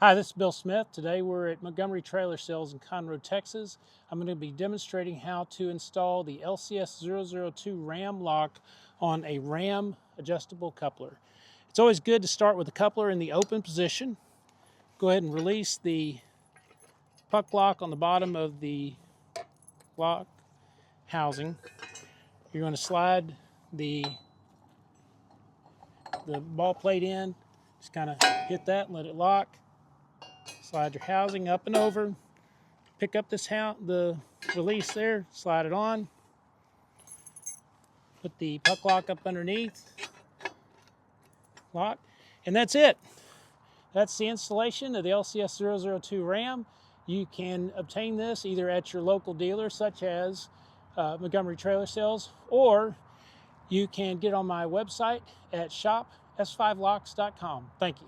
Hi, this is Bill Smith. Today we're at Montgomery Trailer Sales in Conroe, Texas. I'm going to be demonstrating how to install the LCS002 RAM lock on a RAM adjustable coupler. It's always good to start with the coupler in the open position. Go ahead and release the puck lock on the bottom of the lock housing. You're going to slide the ball plate in. Just kind of hit that and let it lock. Slide your housing up and over. Pick up the release there, slide it on. Put the puck lock up underneath. Lock. And that's it. That's the installation of the LCS002 RAM. You can obtain this either at your local dealer, such as Montgomery Trailer Sales, or you can get on my website at shop s5locks.com. Thank you.